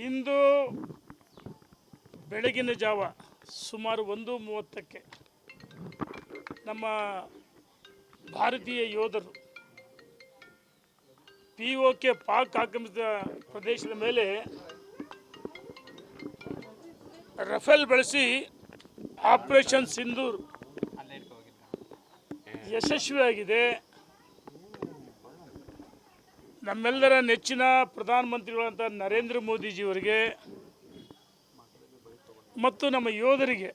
ಇಂದು ಬೆಳಗಿನ ಜಾವ ಸುಮಾರು 1:30ಕ್ಕೆ ನಮ್ಮ ಭಾರತೀಯ ಯೋಧರು POK ಪಾಕ್ ಆಕ್ರಮಿತ ಪ್ರದೇಶದ ಮೇಲೆ ರಫೇಲ್ ಬಳಸಿ ಆಪರೇಷನ್ ಸಿಂಧೂರ್ ಯಶಸ್ವಿಯಾಗಿದೆ. ನಮ್ಮೆಲ್ಲರ ನೆಚ್ಚಿನ ಪ್ರಧಾನಮಂತ್ರಿಗಳಂತ ನರೇಂದ್ರ ಮೋದಿಜಿಯವರಿಗೆ ಮತ್ತು ನಮ್ಮ ಯೋಧರಿಗೆ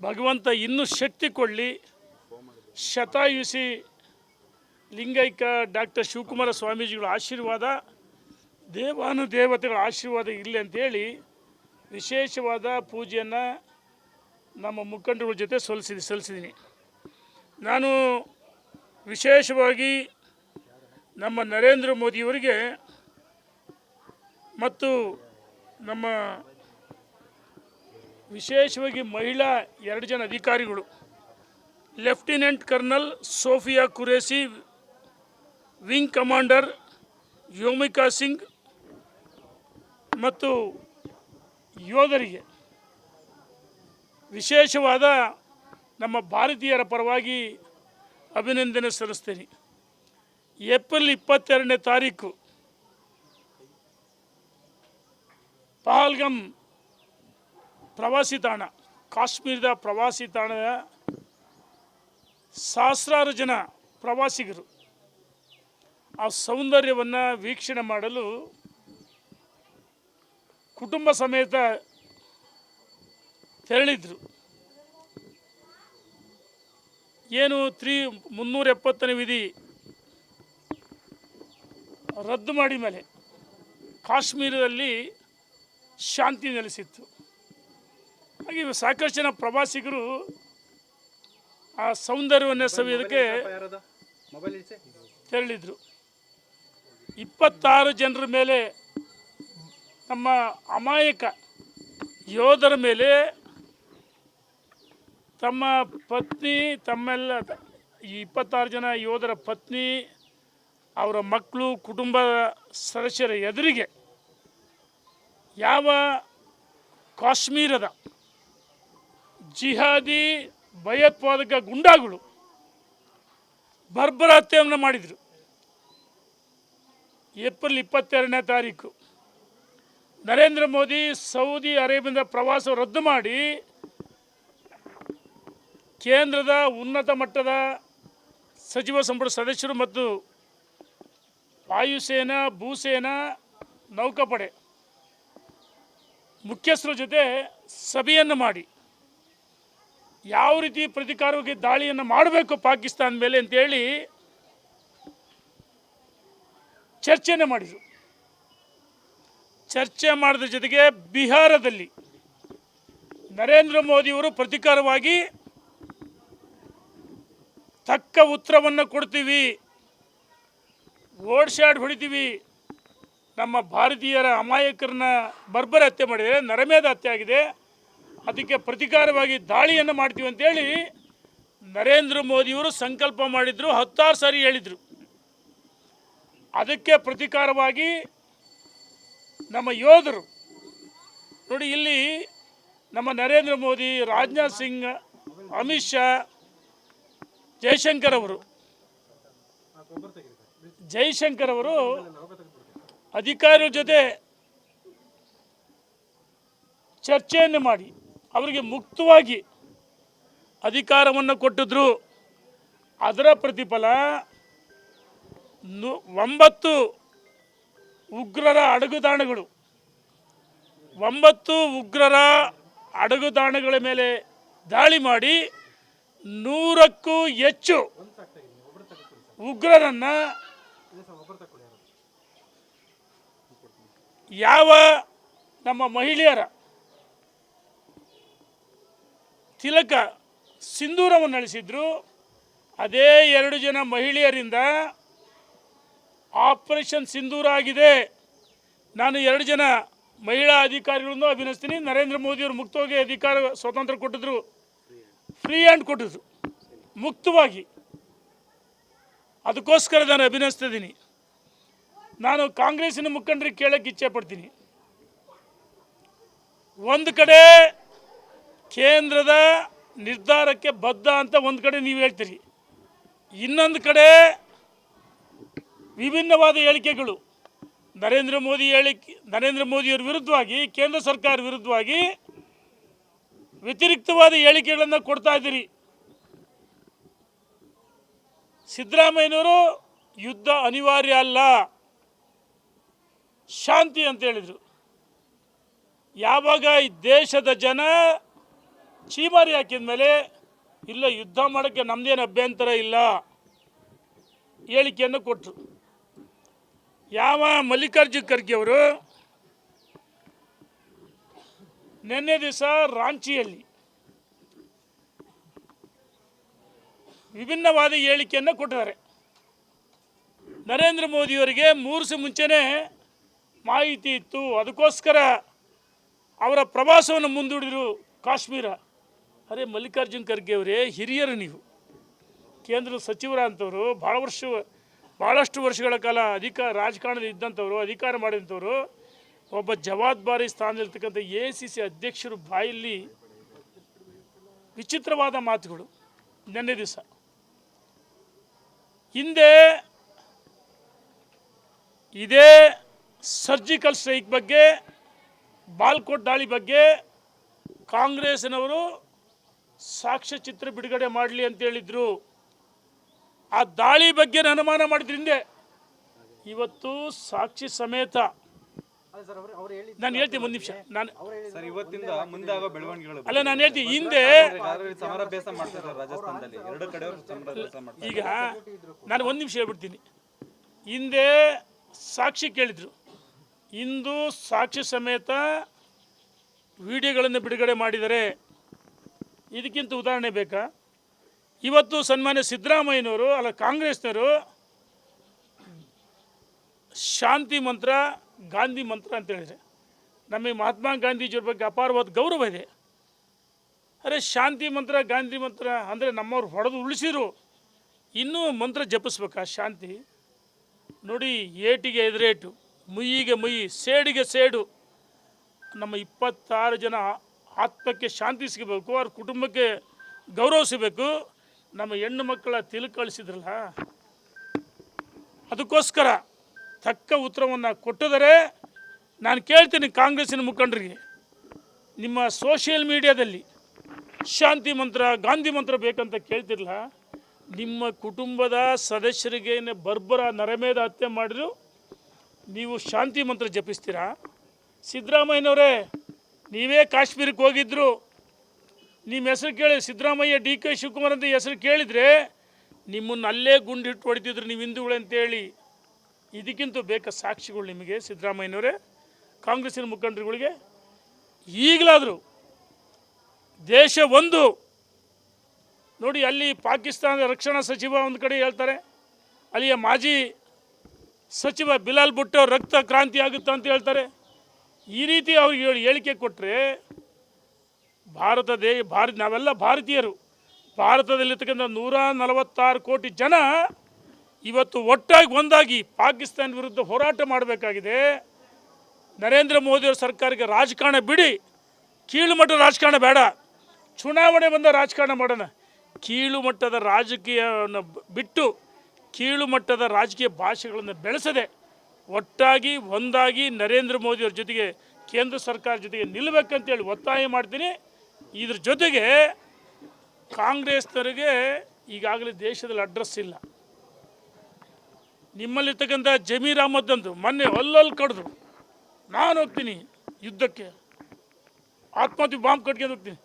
ಭಗವಂತ ಇನ್ನೂ ಶಕ್ತಿ ಕೊಡಲಿ. ಶತಾಯುಷಿ ಲಿಂಗೈಕ್ಯ ಡಾಕ್ಟರ್ ಶಿವಕುಮಾರ ಸ್ವಾಮೀಜಿಗಳ ಆಶೀರ್ವಾದ, ದೇವಾನುದೇವತೆಗಳ ಆಶೀರ್ವಾದ ಇರಲಿ ಅಂತೇಳಿ ವಿಶೇಷವಾದ ಪೂಜೆಯನ್ನು ನಮ್ಮ ಮುಖಂಡರುಗಳ ಜೊತೆ ಸಲ್ಲಿಸಿದ್ದೀನಿ. ನಾನು ವಿಶೇಷವಾಗಿ ನಮ್ಮ ನರೇಂದ್ರ ಮೋದಿಯವರಿಗೆ ಮತ್ತು ನಮ್ಮ ವಿಶೇಷವಾಗಿ ಮಹಿಳಾ 2 ಜನ ಅಧಿಕಾರಿಗಳು, lieutenant colonel Sofiya Qureshi, wing commander Vyomika Singh ಮತ್ತು ಯೋಧರಿಗೆ ವಿಶೇಷವಾದ ನಮ್ಮ ಭಾರತೀಯರ ಪರವಾಗಿ ಅಭಿನಂದನೆ ಸಲ್ಲಿಸ್ತೇನೆ. ಏಪ್ರಿಲ್ 22ನೇ ತಾರೀಕು ಪಹಲ್ಗಾಮ್ ಪ್ರವಾಸಿ ತಾಣ, ಕಾಶ್ಮೀರದ ಪ್ರವಾಸಿ ತಾಣದ ಸಹಸ್ರಾರು ಜನ ಪ್ರವಾಸಿಗರು ಆ ಸೌಂದರ್ಯವನ್ನು ವೀಕ್ಷಣೆ ಮಾಡಲು ಕುಟುಂಬ ಸಮೇತ ತೆರಳಿದ್ರು. ಏನು 370ನೇ ವಿಧಿ ರದ್ದು ಮಾಡಿ ಮೇಲೆ ಕಾಶ್ಮೀರದಲ್ಲಿ ಶಾಂತಿ ನೆಲೆಸಿತ್ತು. ಹಾಗೆ ಸಾಕಷ್ಟು ಜನ ಪ್ರವಾಸಿಗರು ಆ ಸೌಂದರ್ಯವನ್ನು ಸವಿಯೋದಕ್ಕೆ ತೆರಳಿದರು. 26 ಜನರ ಮೇಲೆ, ನಮ್ಮ ಅಮಾಯಕ ಯೋಧರ ಮೇಲೆ ತಮ್ಮ ಪತ್ನಿ, ತಮ್ಮೆಲ್ಲ ಈ 26 ಜನ ಯೋಧರ ಪತ್ನಿ, ಅವರ ಮಕ್ಕಳು, ಕುಟುಂಬದ ಸದಸ್ಯರ ಎದುರಿಗೆ ಯಾವ ಕಾಶ್ಮೀರದ ಜಿಹಾದಿ ಭಯೋತ್ಪಾದಕ ಗುಂಡಾಗಳು ಬರ್ಬರ ಹತ್ಯೆಯನ್ನು ಮಾಡಿದರು. ಏಪ್ರಿಲ್ 22ನೇ ತಾರೀಕು ನರೇಂದ್ರ ಮೋದಿ ಸೌದಿ ಅರೇಬಿಯಾದ ಪ್ರವಾಸ ರದ್ದು ಮಾಡಿ ಕೇಂದ್ರದ ಉನ್ನತ ಮಟ್ಟದ ಸಚಿವ ಸಂಪುಟ ಸದಸ್ಯರು ಮತ್ತು ವಾಯುಸೇನಾ, ಭೂಸೇನಾ, ನೌಕಾಪಡೆ ಮುಖ್ಯಸ್ಥರ ಜೊತೆ ಸಭೆಯನ್ನು ಮಾಡಿ ಯಾವ ರೀತಿ ಪ್ರತೀಕಾರವಾಗಿ ದಾಳಿಯನ್ನು ಮಾಡಬೇಕು ಪಾಕಿಸ್ತಾನ ಮೇಲೆ ಅಂತೇಳಿ ಚರ್ಚೆಯನ್ನು ಮಾಡಿದರು. ಚರ್ಚೆ ಮಾಡಿದ ಜೊತೆಗೆ ಬಿಹಾರದಲ್ಲಿ ನರೇಂದ್ರ ಮೋದಿಯವರು ಪ್ರತೀಕಾರವಾಗಿ ತಕ್ಕ ಉತ್ತರವನ್ನು ಕೊಡ್ತೀವಿ, ಓಡ್ಶಾಡ್ ಹೊಡಿತೀವಿ, ನಮ್ಮ ಭಾರತೀಯರ ಅಮಾಯಕರನ್ನ ಬರ್ಬರ ಹತ್ಯೆ ಮಾಡಿದರೆ, ನರಮೇಧ ಹತ್ಯೆ ಆಗಿದೆ, ಅದಕ್ಕೆ ಪ್ರತೀಕಾರವಾಗಿ ದಾಳಿಯನ್ನು ಮಾಡ್ತೀವಿ ಅಂತೇಳಿ ನರೇಂದ್ರ ಮೋದಿಯವರು ಸಂಕಲ್ಪ ಮಾಡಿದರು. 16 ಸಾರಿ ಹೇಳಿದರು. ಅದಕ್ಕೆ ಪ್ರತೀಕಾರವಾಗಿ ನಮ್ಮ ಯೋಧರು ನೋಡಿ, ಇಲ್ಲಿ ನಮ್ಮ ನರೇಂದ್ರ ಮೋದಿ, ರಾಜನಾಥ್ ಸಿಂಗ್, ಅಮಿತ್ ಶಾ, ಜೈಶಂಕರ್ ಅವರು ಅಧಿಕಾರಿಗಳ ಜೊತೆ ಚರ್ಚೆಯನ್ನು ಮಾಡಿ ಅವರಿಗೆ ಮುಕ್ತವಾಗಿ ಅಧಿಕಾರವನ್ನು ಕೊಟ್ಟಿದ್ರು. ಅದರ ಪ್ರತಿಫಲ 9 ಉಗ್ರರ ಅಡಗುದಾಣಗಳು, 9 ಉಗ್ರರ ಅಡಗುದಾಣಗಳ ಮೇಲೆ ದಾಳಿ ಮಾಡಿ 100ಕ್ಕೂ ಹೆಚ್ಚು ಉಗ್ರರನ್ನು ಯಾವ ನಮ್ಮ ಮಹಿಳೆಯರ ತಿಲಕ ಸಿಂಧೂರವನ್ನು ಅಳಿಸಿದ್ರು, ಅದೇ 2 ಜನ ಮಹಿಳೆಯರಿಂದ ಆಪರೇಷನ್ ಸಿಂಧೂರ ಆಗಿದೆ. ನಾನು 2 ಜನ ಮಹಿಳಾ ಅಧಿಕಾರಿಗಳನ್ನು ಅಭಿನಂದಿಸ್ತೀನಿ. ನರೇಂದ್ರ ಮೋದಿಯವರು ಮುಕ್ತವಾಗಿ ಅಧಿಕಾರ ಸ್ವಾತಂತ್ರ್ಯ ಕೊಟ್ಟಿದ್ರು, ಫ್ರೀ ಹ್ಯಾಂಡ್ ಕೊಟ್ಟಿದ್ರು ಮುಕ್ತವಾಗಿ. ಅದಕ್ಕೋಸ್ಕರ ನಾನು ಅಭಿನಂದಿಸ್ತಿದ್ದೀನಿ. ನಾನು ಕಾಂಗ್ರೆಸ್ಸಿನ ಮುಖಂಡರಿಗೆ ಕೇಳೋಕ್ಕೆ ಇಚ್ಛೆ ಪಡ್ತೀನಿ, ಒಂದು ಕಡೆ ಕೇಂದ್ರದ ನಿರ್ಧಾರಕ್ಕೆ ಬದ್ಧ ಅಂತ ಒಂದು ಕಡೆ ನೀವು ಹೇಳ್ತೀರಿ, ಇನ್ನೊಂದು ಕಡೆ ವಿಭಿನ್ನವಾದ ಹೇಳಿಕೆಗಳು ನರೇಂದ್ರ ಮೋದಿಯವರ ವಿರುದ್ಧವಾಗಿ, ಕೇಂದ್ರ ಸರ್ಕಾರ ವಿರುದ್ಧವಾಗಿ ವ್ಯತಿರಿಕ್ತವಾದ ಹೇಳಿಕೆಗಳನ್ನು ಕೊಡ್ತಾ ಇದ್ದೀರಿ. ಸಿದ್ದರಾಮಯ್ಯನವರು ಯುದ್ಧ ಅನಿವಾರ್ಯ ಅಲ್ಲ, ಶಾಂತಿ ಅಂತ ಹೇಳಿದರು. ಯಾವಾಗ ಈ ದೇಶದ ಜನ ಚೀಮಾರಿ ಹಾಕಿದ ಮೇಲೆ ಇಲ್ಲ ಯುದ್ಧ ಮಾಡೋಕ್ಕೆ ನಮ್ಮದೇನು ಅಭ್ಯಂತರ ಇಲ್ಲ ಹೇಳಿಕೆಯನ್ನು ಕೊಟ್ಟರು. ಯಾವ ಮಲ್ಲಿಕಾರ್ಜುನ ಖರ್ಗೆ ಅವರು ನಿನ್ನೆ ದಿವಸ ರಾಂಚಿಯಲ್ಲಿ ವಿಭಿನ್ನವಾದ ಹೇಳಿಕೆಯನ್ನು ಕೊಟ್ಟಿದ್ದಾರೆ. ನರೇಂದ್ರ ಮೋದಿಯವರಿಗೆ 3 ದಿವಸ ಮುಂಚೆನೇ ಮಾಹಿತಿ ಇತ್ತು, ಅದಕ್ಕೋಸ್ಕರ ಅವರ ಪ್ರವಾಸವನ್ನು ಮುಂದೂಡಿದರು ಕಾಶ್ಮೀರ. ಅರೆ ಮಲ್ಲಿಕಾರ್ಜುನ ಖರ್ಗೆ ಅವರೇ, ಹಿರಿಯರು ನೀವು, ಕೇಂದ್ರ ಸಚಿವರ ಅಂಥವರು, ಭಾಳಷ್ಟು ವರ್ಷಗಳ ಕಾಲ ರಾಜಕಾರಣದಲ್ಲಿ ಇದ್ದಂಥವ್ರು, ಅಧಿಕಾರ ಮಾಡಿದಂಥವ್ರು, ಒಬ್ಬ ಜವಾಬ್ದಾರಿ ಸ್ಥಾನದಲ್ಲಿರ್ತಕ್ಕಂಥ AICC ಅಧ್ಯಕ್ಷರು ಬಾಯಲ್ಲಿ ವಿಚಿತ್ರವಾದ ಮಾತುಗಳು. ನಿನ್ನೆ ದಿವಸ ಹಿಂದೆ ಇದೇ ಸರ್ಜಿಕಲ್ ಸ್ಟ್ರೈಕ್ ಬಗ್ಗೆ, ಬಾಲ್ಕೋಟ್ ದಾಳಿ ಬಗ್ಗೆ ಕಾಂಗ್ರೆಸ್ನವರು ಸಾಕ್ಷ್ಯಚಿತ್ರ ಬಿಡುಗಡೆ ಮಾಡಲಿ ಅಂತ ಹೇಳಿದರು. ಆ ದಾಳಿ ಬಗ್ಗೆ ಅನುಮಾನ ಮಾಡಿದ್ರು ಹಿಂದೆ. ಇವತ್ತು ಸಾಕ್ಷಿ ಸಮೇತ ನಾನು ಹೇಳ್ತೀನಿ, ಒಂದು ನಿಮಿಷ, ನಾನು ಹೇಳ್ತೀನಿ. ಹಿಂದೆ ಈಗ ನಾನು ಒಂದು ನಿಮಿಷ ಹೇಳ್ಬಿಡ್ತೀನಿ. ಹಿಂದೆ ಸಾಕ್ಷಿ ಕೇಳಿದ್ರು, ಇಂದು ಸಾಕ್ಷಿ ಸಮೇತ ವಿಡಿಯೋಗಳನ್ನು ಬಿಡುಗಡೆ ಮಾಡಿದರೆ. ಇದಕ್ಕಿಂತ ಉದಾಹರಣೆ ಬೇಕಾ? ಇವತ್ತು ಸನ್ಮಾನ್ಯ ಸಿದ್ದರಾಮಯ್ಯನವರು ಕಾಂಗ್ರೆಸ್ನವರು ಶಾಂತಿ ಮಂತ್ರ, ಗಾಂಧಿ ಮಂತ್ರ ಅಂತ ಹೇಳಿದರೆ, ನಮಗೆ ಮಹಾತ್ಮ ಗಾಂಧೀಜಿಯವ್ರ ಬಗ್ಗೆ ಅಪಾರವಾದ ಗೌರವ ಇದೆ. ಅರೆ ಶಾಂತಿ ಮಂತ್ರ, ಗಾಂಧಿ ಮಂತ್ರ ಅಂದರೆ ನಮ್ಮವ್ರು ಹೊಡೆದು ಉಳಿಸಿರು, ಇನ್ನೂ ಮಂತ್ರ ಜಪಿಸ್ಬೇಕಾ ಶಾಂತಿ? ನೋಡಿ, ಏಟಿಗೆ ಎದುರೇಟು, ಮುಯ್ಯಿಗೆ ಮುಯ್ಯಿ, ಸೇಡಿಗೆ ಸೇಡು. ನಮ್ಮ 26 ಜನ ಆತ್ಮಕ್ಕೆ ಶಾಂತಿ ಸಿಗಬೇಕು, ಅವ್ರ ಕುಟುಂಬಕ್ಕೆ ಗೌರವ ಸಿಗಬೇಕು. ನಮ್ಮ ಹೆಣ್ಣು ಮಕ್ಕಳ ತಿಳ್ಕಳಿಸಿದ್ರಲ್ಲ, ಅದಕ್ಕೋಸ್ಕರ ತಕ್ಕ ಉತ್ತರವನ್ನು ಕೊಟ್ಟಿದ್ದಾರೆ. ನಾನು ಕೇಳ್ತೀನಿ ಕಾಂಗ್ರೆಸ್ಸಿನ ಮುಖಂಡರಿಗೆ, ನಿಮ್ಮ ಸೋಷಿಯಲ್ ಮೀಡಿಯಾದಲ್ಲಿ ಶಾಂತಿ ಮಂತ್ರ, ಗಾಂಧಿ ಮಂತ್ರ ಬೇಕಂತ ಕೇಳ್ತಿರಲ್ಲ, ನಿಮ್ಮ ಕುಟುಂಬದ ಸದಸ್ಯರಿಗೆ ಬರ್ಬರ ನರಮೇಧ ಹತ್ಯೆ ಮಾಡಿದ್ರು ನೀವು ಶಾಂತಿ ಮಂತ್ರ ಜಪಿಸ್ತೀರಾ? ಸಿದ್ದರಾಮಯ್ಯನವರೇ, ನೀವೇ ಕಾಶ್ಮೀರಕ್ಕೆ ಹೋಗಿದ್ರು, ನಿಮ್ಮ ಹೆಸರು ಕೇಳಿ ಸಿದ್ದರಾಮಯ್ಯ, DK ಶಿವಕುಮಾರ್ ಅಂತ ಹೆಸರು ಕೇಳಿದರೆ ನಿಮ್ಮನ್ನು ಅಲ್ಲೇ ಗುಂಡಿಟ್ಟು ಹೊಡಿತಿದ್ರು ನೀವು ಹಿಂದೂಗಳು ಅಂತೇಳಿ. ಇದಕ್ಕಿಂತ ಬೇಕಾ ಸಾಕ್ಷಿಗಳು ನಿಮಗೆ ಸಿದ್ದರಾಮಯ್ಯನವರೇ, ಕಾಂಗ್ರೆಸ್ಸಿನ ಮುಖಂಡರುಗಳಿಗೆ? ಈಗಲಾದರೂ ದೇಶ ಒಂದು ನೋಡಿ. ಅಲ್ಲಿ ಪಾಕಿಸ್ತಾನದ ರಕ್ಷಣಾ ಸಚಿವ ಒಂದು ಕಡೆ ಹೇಳ್ತಾರೆ, ಅಲ್ಲಿಯ ಮಾಜಿ ಸಚಿವ ಬಿಲಾಲ್ ಭುಟ್ಟೋ ರಕ್ತ ಕ್ರಾಂತಿ ಆಗುತ್ತೆ ಅಂತ ಹೇಳ್ತಾರೆ. ಈ ರೀತಿ ಅವ್ರಿಗೆ ಹೇಳಿಕೆ ಕೊಟ್ಟರೆ ನಾವೆಲ್ಲ ಭಾರತೀಯರು, ಭಾರತದಲ್ಲಿರ್ತಕ್ಕಂಥ 146 ಕೋಟಿ ಜನ ಇವತ್ತು ಒಟ್ಟಾಗಿ ಒಂದಾಗಿ ಪಾಕಿಸ್ತಾನ ವಿರುದ್ಧ ಹೋರಾಟ ಮಾಡಬೇಕಾಗಿದೆ. ನರೇಂದ್ರ ಮೋದಿಯವರ ಸರ್ಕಾರಕ್ಕೆ ರಾಜಕಾರಣ ಬಿಡಿ, ಕೀಳು ಮಟ್ಟದ ರಾಜಕಾರಣ ಬೇಡ, ಚುನಾವಣೆ ಬಂದ ರಾಜಕಾರಣ ಮಾಡೋಣ. ಕೀಳು ಮಟ್ಟದ ರಾಜಕೀಯವನ್ನು ಬಿಟ್ಟು ಕೀಳು ಮಟ್ಟದ ರಾಜಕೀಯ ಭಾಷೆಗಳನ್ನು ಬೆಳೆಸದೆ ಒಟ್ಟಾಗಿ ಒಂದಾಗಿ ನರೇಂದ್ರ ಮೋದಿಯವ್ರ ಜೊತೆಗೆ, ಕೇಂದ್ರ ಸರ್ಕಾರ ಜೊತೆಗೆ ನಿಲ್ಲಬೇಕಂತೇಳಿ ಒತ್ತಾಯ ಮಾಡ್ತೀನಿ. ಇದ್ರ ಜೊತೆಗೆ ಕಾಂಗ್ರೆಸ್ನವರಿಗೆ ಈಗಾಗಲೇ ದೇಶದಲ್ಲಿ ಅಡ್ರೆಸ್ ಇಲ್ಲ. ನಿಮ್ಮಲ್ಲಿರ್ತಕ್ಕಂಥ ಜಮೀರ್ ಅಹ್ಮದ್ ಅಂದು ಮೊನ್ನೆ ಅಲ್ಲಲ್ಲಿ ಕಡಿದ್ರು, ನಾನು ಹೋಗ್ತೀನಿ ಯುದ್ಧಕ್ಕೆ, ಆತ್ಮಹತ್ಯೆ ಬಾಂಬ್ ಕಟ್ಕೊಂಡು ಹೋಗ್ತೀನಿ.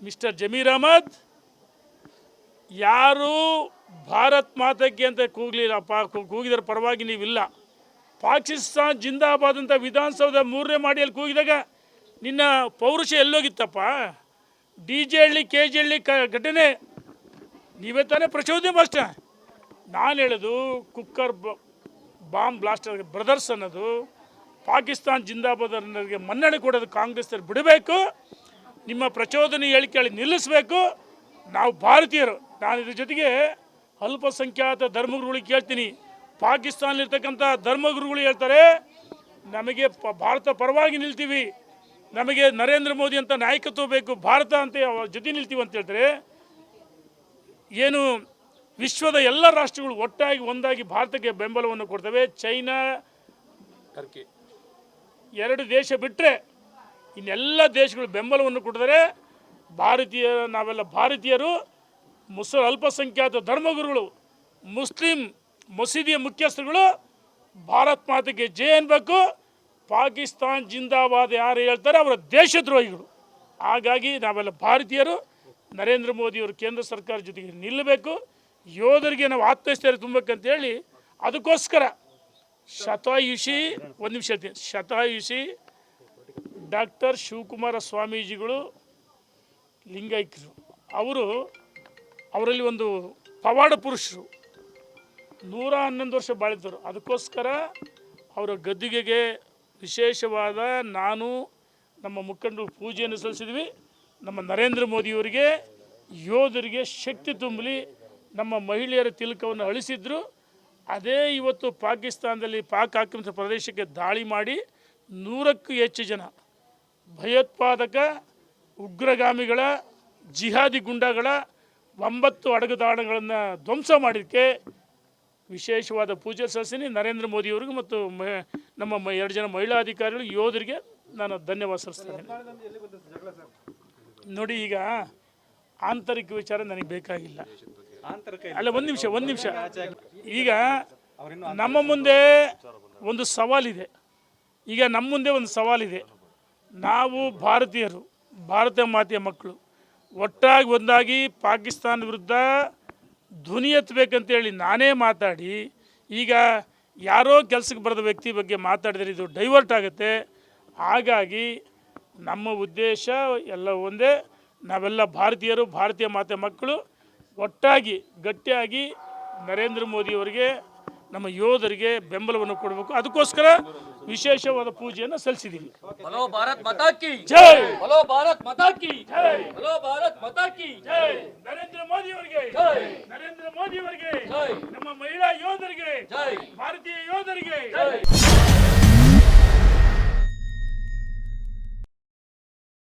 ಮಿಸ್ಟರ್ ಜಮೀರ್ ಅಹ್ಮದ್, ಯಾರು ಭಾರತ್ ಮಾತಕ್ಕೆ ಅಂತ ಕೂಗಿದರ ಪರವಾಗಿ ನೀವಿಲ್ಲ. ಪಾಕಿಸ್ತಾನ್ ಜಿಂದಾಬಾದ್ ಅಂತ ವಿಧಾನಸೌಧ 3ನೇ ಮಾಡಿಯಲ್ಲಿ ಕೂಗಿದಾಗ ನಿನ್ನ ಪೌರುಷ ಎಲ್ಲೋಗಿತ್ತಪ್ಪ? DJ ಹಳ್ಳಿ KG ಹಳ್ಳಿ ಘಟನೆ ನೀವೇ ತಾನೇ ಪ್ರಚೋದನೆ ಅಷ್ಟೇ. ನಾನು ಹೇಳೋದು ಕುಕ್ಕರ್ ಬಾಂಬ್ ಬ್ಲಾಸ್ಟರ್ ಬ್ರದರ್ಸ್ ಅನ್ನೋದು ಪಾಕಿಸ್ತಾನ್ ಜಿಂದಾಬಾದ್ ಅನ್ನೋರಿಗೆ ಮನ್ನಣೆ ಕೊಡೋದು ಕಾಂಗ್ರೆಸ್ನವ್ರು ಬಿಡಬೇಕು. ನಿಮ್ಮ ಪ್ರಚೋದನೆ ಹೇಳಿಕೆ ನಿಲ್ಲಿಸಬೇಕು. ನಾವು ಭಾರತೀಯರು. ನಾನು ಇದ್ರ ಜೊತೆಗೆ ಅಲ್ಪಸಂಖ್ಯಾತ ಧರ್ಮಗುರುಗಳಿಗೆ ಕೇಳ್ತೀನಿ, ಪಾಕಿಸ್ತಾನದಲ್ಲಿರ್ತಕ್ಕಂಥ ಧರ್ಮಗುರುಗಳು ಹೇಳ್ತಾರೆ ನಮಗೆ ಭಾರತ ಪರವಾಗಿ ನಿಲ್ತೀವಿ, ನಮಗೆ ನರೇಂದ್ರ ಮೋದಿ ಅಂತ ನಾಯಕತ್ವ ಬೇಕು, ಭಾರತ ಅಂತ ಅವ್ರ ಜೊತೆ ನಿಲ್ತೀವಿ ಅಂತ ಹೇಳಿದ್ರೆ ಏನು ವಿಶ್ವದ ಎಲ್ಲ ರಾಷ್ಟ್ರಗಳು ಒಟ್ಟಾಗಿ ಒಂದಾಗಿ ಭಾರತಕ್ಕೆ ಬೆಂಬಲವನ್ನು ಕೊಡ್ತವೆ. ಚೈನಾ, ಟರ್ಕಿ ಎರಡು ದೇಶ ಬಿಟ್ಟರೆ ಇನ್ನೆಲ್ಲ ದೇಶಗಳು ಬೆಂಬಲವನ್ನು ಕೊಡ್ತಾರೆ. ನಾವೆಲ್ಲ ಭಾರತೀಯರು, ಅಲ್ಪಸಂಖ್ಯಾತ ಧರ್ಮಗುರುಗಳು, ಮುಸ್ಲಿಂ ಮಸೀದಿಯ ಮುಖ್ಯಸ್ಥರುಗಳು ಭಾರತ್ ಮಾತೆಗೆ ಜೈ ಅನ್ಬೇಕು. ಪಾಕಿಸ್ತಾನ್ ಜಿಂದಾಬಾದ್ ಯಾರು ಹೇಳ್ತಾರೆ ಅವರ ದೇಶದ್ರೋಹಿಗಳು. ಹಾಗಾಗಿ ನಾವೆಲ್ಲ ಭಾರತೀಯರು ನರೇಂದ್ರ ಮೋದಿಯವರು ಕೇಂದ್ರ ಸರ್ಕಾರ ಜೊತೆಗೆ ನಿಲ್ಲಬೇಕು. ಯೋಧರಿಗೆ ನಾವು ಆತ್ಮಸ್ಥೈರ್ಯ ತುಂಬಬೇಕಂತೇಳಿ ಅದಕ್ಕೋಸ್ಕರ ಶತಾಯುಷಿ ಡಾಕ್ಟರ್ ಶಿವಕುಮಾರ ಸ್ವಾಮೀಜಿಗಳು ಲಿಂಗೈಕ್ಯರು, ಅವರಲ್ಲಿ ಒಂದು ಪವಾಡ ಪುರುಷರು, 111 ವರ್ಷ ಬಾಳಿದ್ದರು. ಅದಕ್ಕೋಸ್ಕರ ಅವರ ಗದ್ದುಗೆಗೆ ವಿಶೇಷವಾದ ನಾನು ನಮ್ಮ ಮುಖಂಡರು ಪೂಜೆಯನ್ನು ಸಲ್ಲಿಸಿದ್ವಿ. ನಮ್ಮ ನರೇಂದ್ರ ಮೋದಿಯವರಿಗೆ ಯೋಧರಿಗೆ ಶಕ್ತಿ ತುಂಬಲಿ. ನಮ್ಮ ಮಹಿಳೆಯರ ತಿಲಕವನ್ನು ಅಳಿಸಿದ್ರು. ಅದೇ ಇವತ್ತು ಪಾಕಿಸ್ತಾನದಲ್ಲಿ ಪಾಕ್ ಆಕ್ರಮಿತ ಪ್ರದೇಶಕ್ಕೆ ದಾಳಿ ಮಾಡಿ 100ಕ್ಕೂ ಹೆಚ್ಚು ಜನ ಭಯೋತ್ಪಾದಕ ಉಗ್ರಗಾಮಿಗಳ ಜಿಹಾದಿ ಗುಂಡಾಗಳ 9 ಅಡಗುದಾಣಗಳನ್ನು ಧ್ವಂಸ ಮಾಡೋಕ್ಕೆ ವಿಶೇಷವಾದ ಪೂಜೆ ಸಲ್ಲಿಸಿ ನರೇಂದ್ರ ಮೋದಿಯವರಿಗೂ ಮತ್ತು ನಮ್ಮ 2 ಜನ ಮಹಿಳಾ ಅಧಿಕಾರಿಗಳು ಯೋಧರಿಗೆ ನಾನು ಧನ್ಯವಾದ ಸಲ್ಲಿಸ್ತೇನೆ. ನೋಡಿ, ಈಗ ಆಂತರಿಕ ವಿಚಾರ ನನಗೆ ಬೇಕಾಗಿಲ್ಲ. ಅಲ್ಲ, ಒಂದು ನಿಮಿಷ. ಈಗ ನಮ್ಮ ಮುಂದೆ ಒಂದು ಸವಾಲಿದೆ. ನಾವು ಭಾರತೀಯರು, ಭಾರತ ಮಾತೆಯ ಮಕ್ಕಳು ಒಟ್ಟಾಗಿ ಒಂದಾಗಿ ಪಾಕಿಸ್ತಾನ ವಿರುದ್ಧ ಧ್ವನಿ ಎತ್ತಬೇಕಂತೇಳಿ ನಾನೇ ಮಾತಾಡಿ, ಈಗ ಯಾರೋ ಕೆಲಸಕ್ಕೆ ಬರೆದ ವ್ಯಕ್ತಿ ಬಗ್ಗೆ ಮಾತಾಡಿದರೆ ಇದು ಡೈವರ್ಟ್ ಆಗುತ್ತೆ. ಹಾಗಾಗಿ ನಮ್ಮ ಉದ್ದೇಶ ಎಲ್ಲ ಒಂದೇ. ನಾವೆಲ್ಲ ಭಾರತೀಯರು, ಭಾರತೀಯ ಮಾತೆ ಮಕ್ಕಳು ಒಟ್ಟಾಗಿ ಗಟ್ಟಿಯಾಗಿ ನರೇಂದ್ರ ಮೋದಿಯವರಿಗೆ, ನಮ್ಮ ಯೋಧರಿಗೆ ಬೆಂಬಲವನ್ನು ಕೊಡಬೇಕು. ಅದಕ್ಕೋಸ್ಕರ ವಿಶೇಷವಾದ ಪೂಜೆಯನ್ನು ಸಲ್ಲಿಸಿದ್ದೀವಿ. ಬಲೋ ಭಾರತ್ ಮಾತಾ ಕಿ ಜೈ, ಬಲೋ ಭಾರತ್ ಮಾತಾ ಕಿ ಜೈ, ಬಲೋ ಭಾರತ್ ಮಾತಾ ಕಿ ಜೈ. ನರೇಂದ್ರ ಮೋದಿಯವರಿಗೆ ಜೈ, ನರೇಂದ್ರ ಮೋದಿಯವರಿಗೆ ಜೈ. ನಮ್ಮ ಮಹಿಳಾ ಯೋಧರಿಗೆ, ಜೈ, ಭಾರತೀಯ ಯೋಧರಿಗೆ ಜೈ.